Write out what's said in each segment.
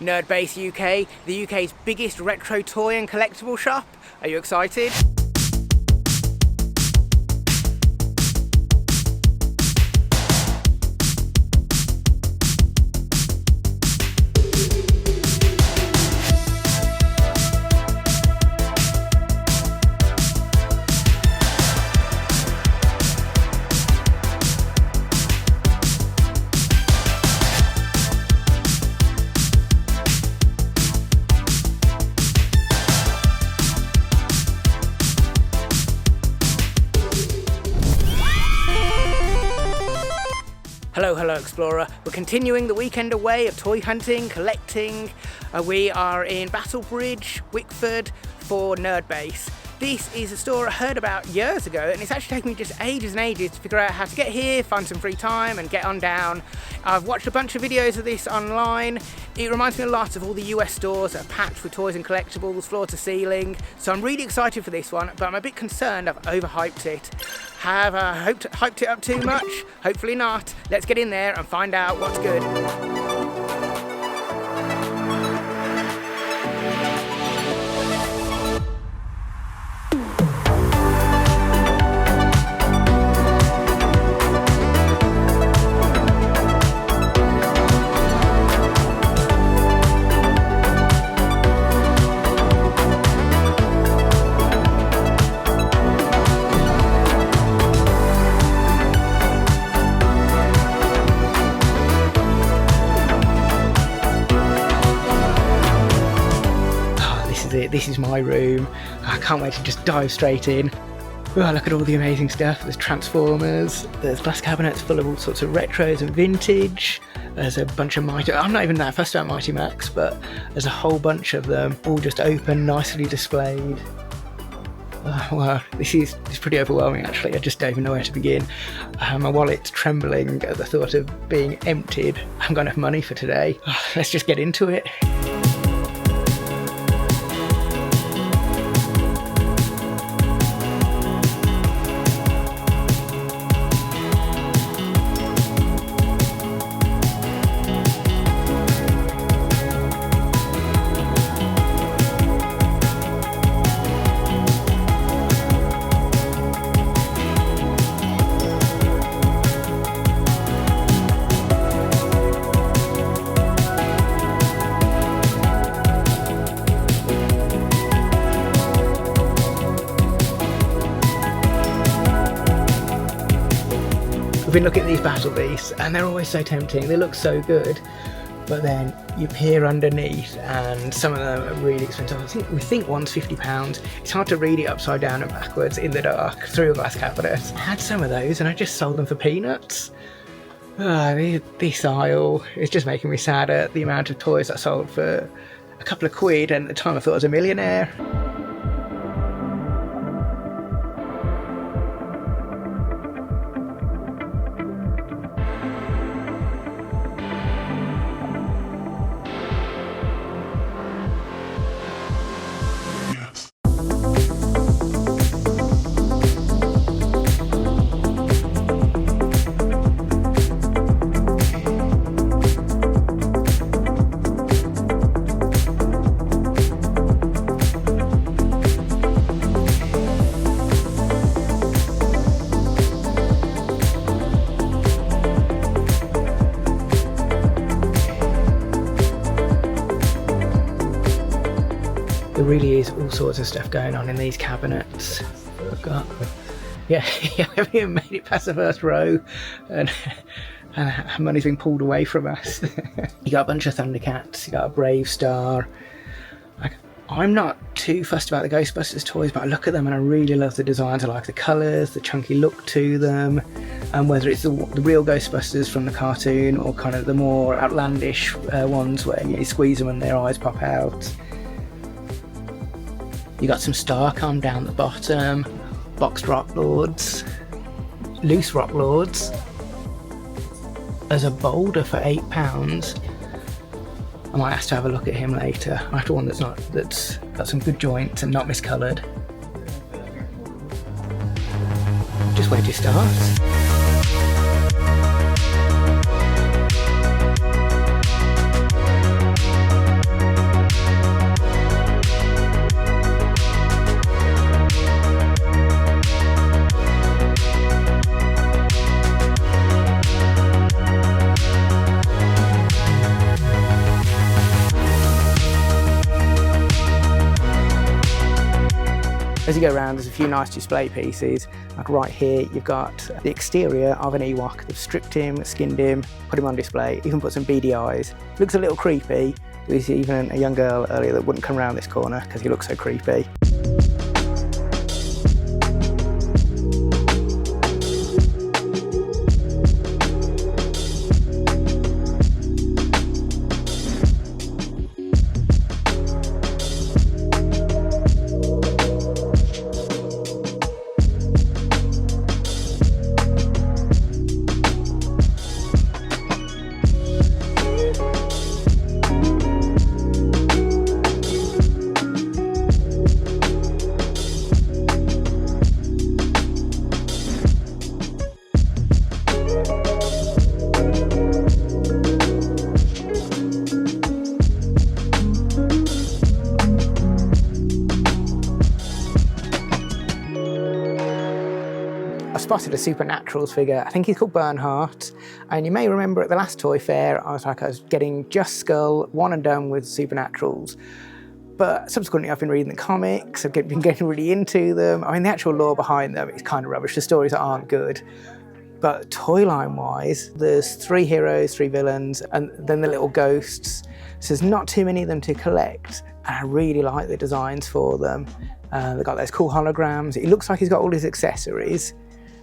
Nerdbase UK, the UK's biggest retro toy and collectible shop. Are you excited? Hello Explorer, we're continuing the weekend away of toy hunting, collecting. We are in Battlebridge, Wickford for Nerdbase. This is a store I heard about years ago, and it's actually taken me just ages and ages to figure out how to get here, find some free time and get on down. I've watched a bunch of videos of this online. It reminds me a lot of all the US stores that are packed with toys and collectibles, floor to ceiling. So I'm really excited for this one, but I'm a bit concerned I've overhyped it. Have I hyped it up too much? Hopefully not. Let's get in there and find out what's good. This is my room. I can't wait to just dive straight in. Oh, look at all the amazing stuff. There's Transformers, there's glass cabinets full of all sorts of retros and vintage. There's a bunch of Mighty... I'm not even that fussed about Mighty Max, but there's a whole bunch of them, all just open, nicely displayed. Wow, this is pretty overwhelming actually. I just don't even know where to begin. My wallet's trembling at the thought of being emptied. I haven't got enough money for today. Let's just get into it. We've been looking at these Battle Beasts and they're always so tempting, they look so good, but then you peer underneath and some of them are really expensive. We think one's £50. It's hard to read it upside down and backwards in the dark through a glass cabinet. I had some of those and I just sold them for peanuts. This aisle is just making me sad at the amount of toys I sold for a couple of quid, and at the time I thought I was a millionaire. There really is all sorts of stuff going on in these cabinets. We haven't even made it past the first row, and money's been pulled away from us. You got a bunch of Thundercats, you got a Brave Star. I'm not too fussed about the Ghostbusters toys, but I look at them and I really love the designs. I like the colours, the chunky look to them, and whether it's the real Ghostbusters from the cartoon or kind of the more outlandish ones where you squeeze them and their eyes pop out. You got some Starcom down the bottom, boxed Rocklords, loose Rocklords. There's a boulder for £8. I might have to have a look at him later. After one that's got some good joints and not miscoloured. Just where do you start? As you go around, there's a few nice display pieces. Like right here, you've got the exterior of an Ewok. They've stripped him, skinned him, put him on display, even put some beady eyes. Looks a little creepy. There's even a young girl earlier that wouldn't come around this corner because he looks so creepy. Spotted a Supernaturals figure. I think he's called Bernhardt, and you may remember at the last toy fair I was getting just Skull, one and done with Supernaturals, but subsequently I've been reading the comics, I've been getting really into them. I mean, the actual lore behind them is kind of rubbish, the stories aren't good, but toy line wise there's 3 heroes, 3 villains, and then the little ghosts, so there's not too many of them to collect, and I really like the designs for them. They've got those cool holograms. It looks like he's got all his accessories.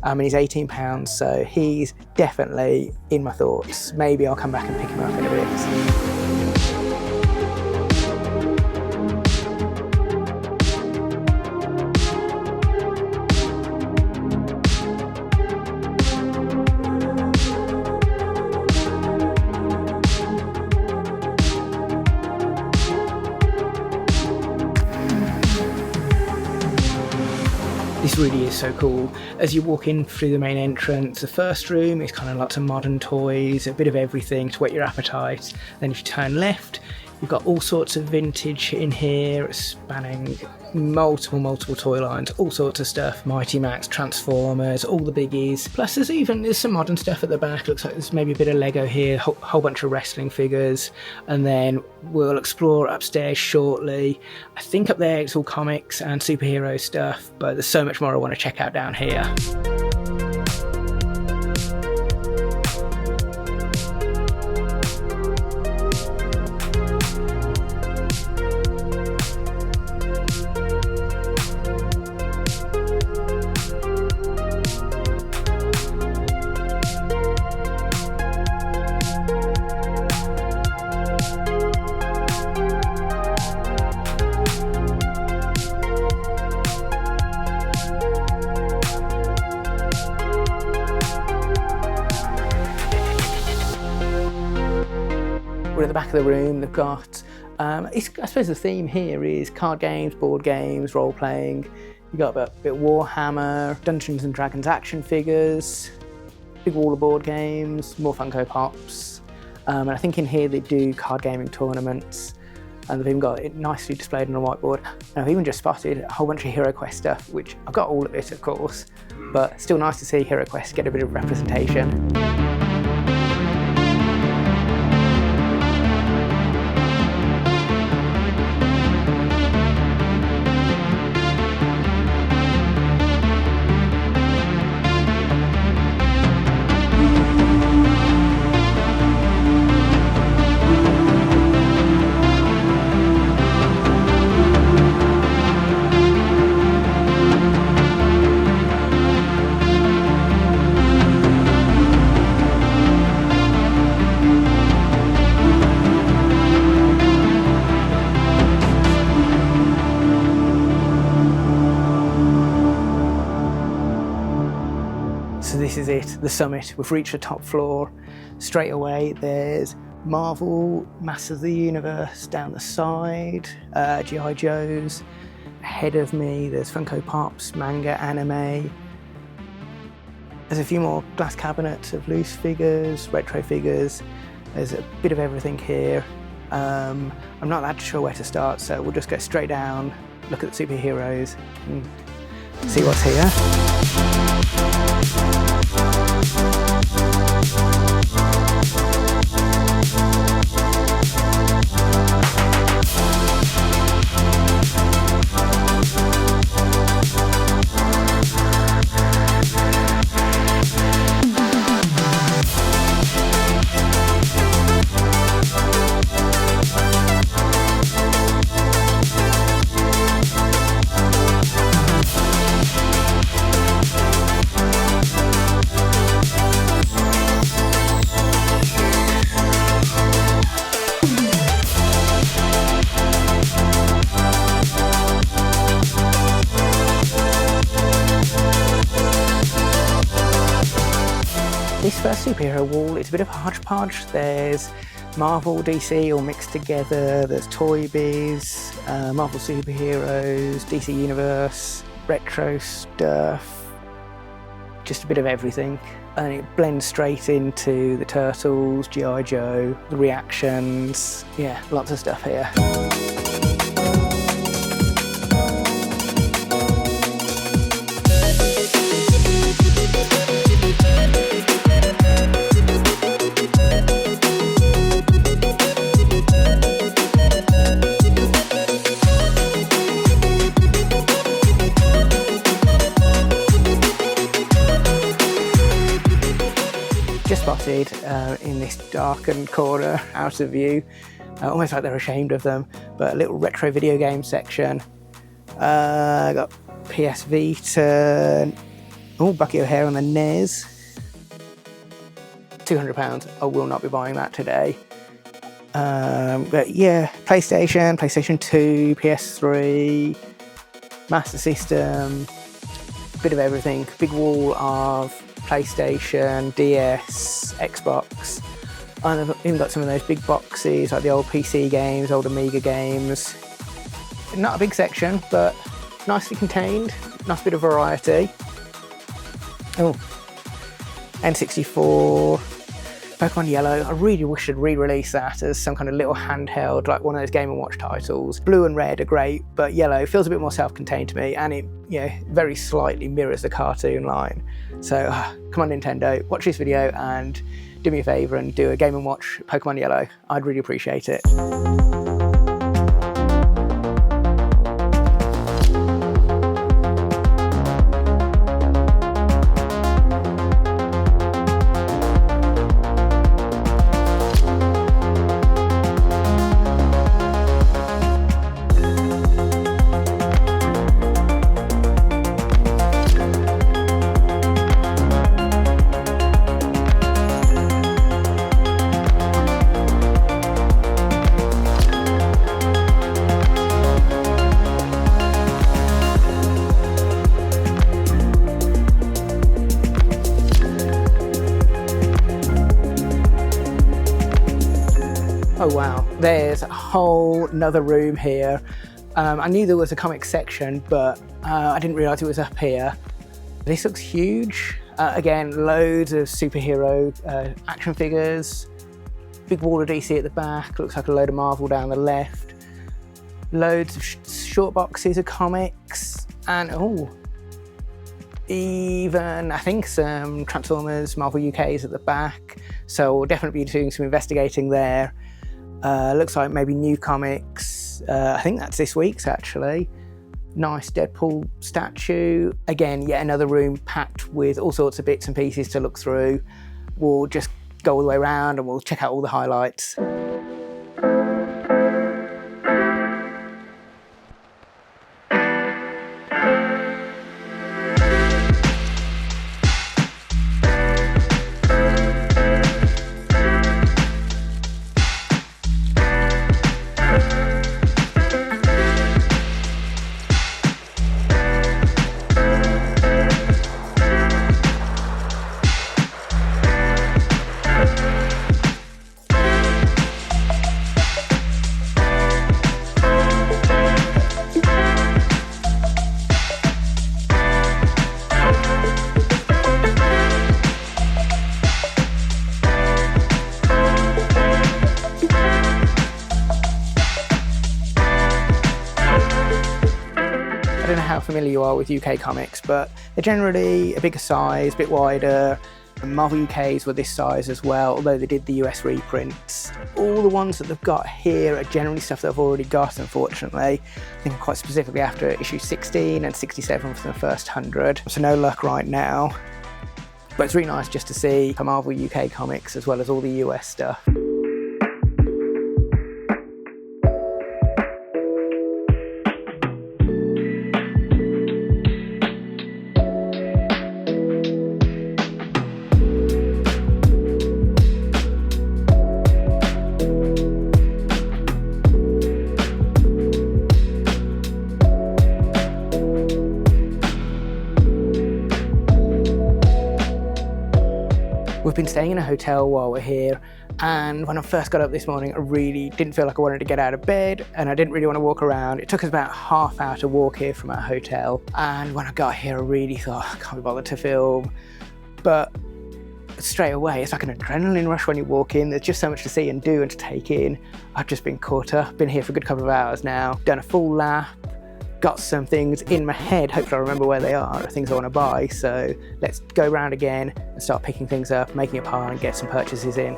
And he's £18, so he's definitely in my thoughts. Maybe I'll come back and pick him up in a bit. This really is so cool. As you walk in through the main entrance, the first room is kind of lots of modern toys, a bit of everything to whet your appetite. Then if you turn left, you've got all sorts of vintage in here, spanning multiple toy lines, all sorts of stuff. Mighty Max, Transformers, all the biggies. Plus there's some modern stuff at the back. Looks like there's maybe a bit of Lego here, whole bunch of wrestling figures. And then we'll explore upstairs shortly. I think up there it's all comics and superhero stuff, but there's so much more I want to check out down here. We're at the back of the room. They've got, I suppose the theme here is card games, board games, role playing. You've got a bit of Warhammer, Dungeons and Dragons action figures, big wall of board games, more Funko Pops. And I think in here they do card gaming tournaments, and they've even got it nicely displayed on a whiteboard. And I've even just spotted a whole bunch of HeroQuest stuff, which I've got all of it, of course, but still nice to see HeroQuest get a bit of representation. So this is it, the summit. We've reached the top floor. Straight away there's Marvel, Masters of the Universe down the side, G.I. Joes. Ahead of me there's Funko Pops, manga, anime. There's a few more glass cabinets of loose figures, retro figures. There's a bit of everything here. I'm not that sure where to start, so we'll just go straight down, look at the superheroes and see what's here. first superhero wall, it's a bit of a hodgepodge. There's Marvel, DC all mixed together, there's Toy Biz, Marvel superheroes, DC Universe, retro stuff, just a bit of everything. And it blends straight into the Turtles, G.I. Joe, the reactions, yeah, lots of stuff here. Just spotted in this darkened corner out of view, almost like they're ashamed of them, but a little retro video game section. Got PS Vita, oh, Bucky O'Hare on the NES. £200, I will not be buying that today. But yeah, PlayStation 2, PS3, Master System, bit of everything. Big wall of PlayStation, DS, Xbox. And I've even got some of those big boxes, like the old PC games, old Amiga games. Not a big section, but nicely contained. Nice bit of variety. Oh, N64, Pokemon Yellow. I really wish they'd re-release that as some kind of little handheld, like one of those Game & Watch titles. Blue and red are great, but yellow feels a bit more self-contained to me, and it, very slightly mirrors the cartoon line. So, come on Nintendo, watch this video and do me a favour and do a Game & Watch Pokemon Yellow. I'd really appreciate it. Oh wow, there's a whole nother room here. I knew there was a comic section, but I didn't realise it was up here. This looks huge. Again, loads of superhero action figures. Big wall of DC at the back, looks like a load of Marvel down the left. Loads of short boxes of comics, and even I think some Transformers Marvel UKs at the back. So we'll definitely be doing some investigating there. Looks like maybe new comics. I think that's this week's actually. Nice Deadpool statue. Again, yet another room packed with all sorts of bits and pieces to look through. We'll just go all the way around and we'll check out all the highlights. I don't know how familiar you are with UK comics, but they're generally a bigger size, a bit wider. Marvel UKs were this size as well, although they did the US reprints. All the ones that they've got here are generally stuff that I've already got, unfortunately. I think quite specifically after issue 16 and 67 for the first 100. So no luck right now. But it's really nice just to see Marvel UK comics as well as all the US stuff. We've been staying in a hotel while we're here, and when I first got up this morning, I really didn't feel like I wanted to get out of bed, and I didn't really want to walk around. It took us about half hour to walk here from our hotel, and when I got here, I really thought, I can't be bothered to film. But straight away, it's like an adrenaline rush when you walk in. There's just so much to see and do and to take in. I've just been caught up, been here for a good couple of hours now, done a full lap, got some things in my head, hopefully I remember where they are, things I want to buy. So let's go around again and start picking things up, making a pile and get some purchases in.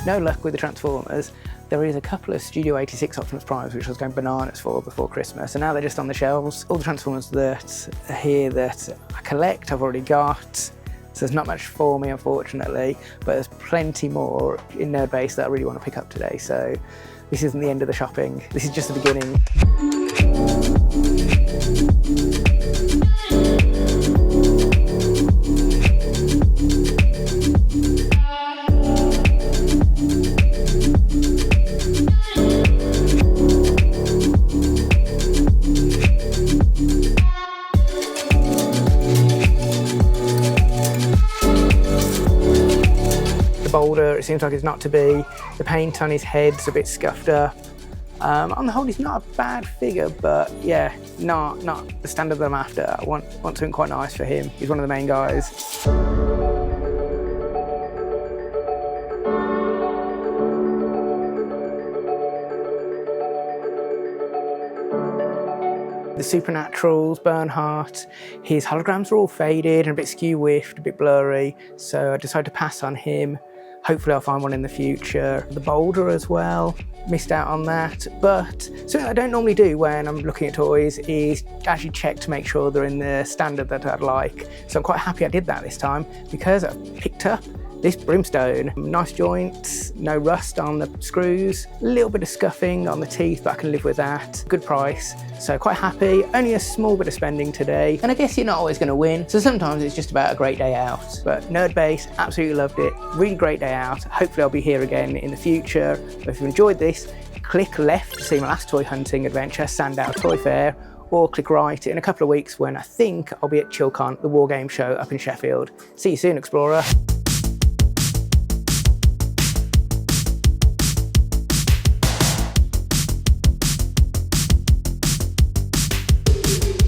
No luck with the Transformers. There is a couple of Studio 86 Optimus Primes which I was going bananas for before Christmas, and now they're just on the shelves. All the Transformers that are here that I collect, I've already got, so there's not much for me unfortunately, but there's plenty more in Nerd Base that I really want to pick up today, so this isn't the end of the shopping, this is just the beginning. Boulder, it seems like it's not to be. The paint on his head's a bit scuffed up. On the whole, he's not a bad figure, but yeah, not the standard that I'm after. I want something quite nice for him. He's one of the main guys. The Supernaturals, Bernhardt, his holograms are all faded and a bit skew-whiffed, a bit blurry, so I decided to pass on him. Hopefully I'll find one in the future. The Boulder as well, missed out on that, but something I don't normally do when I'm looking at toys is actually check to make sure they're in the standard that I'd like. So I'm quite happy I did that this time because I picked up this Brimstone. Nice joints, no rust on the screws, a little bit of scuffing on the teeth, but I can live with that. Good price, so quite happy. Only a small bit of spending today, and I guess you're not always going to win, so sometimes it's just about a great day out. But Nerd Base, absolutely loved it. Really great day out. Hopefully I'll be here again in the future. But if you enjoyed this, click left to see my last toy hunting adventure, Sandow Toy Fair, or click right in a couple of weeks when I think I'll be at ChillCon, the war game show up in Sheffield. See you soon, Explorer.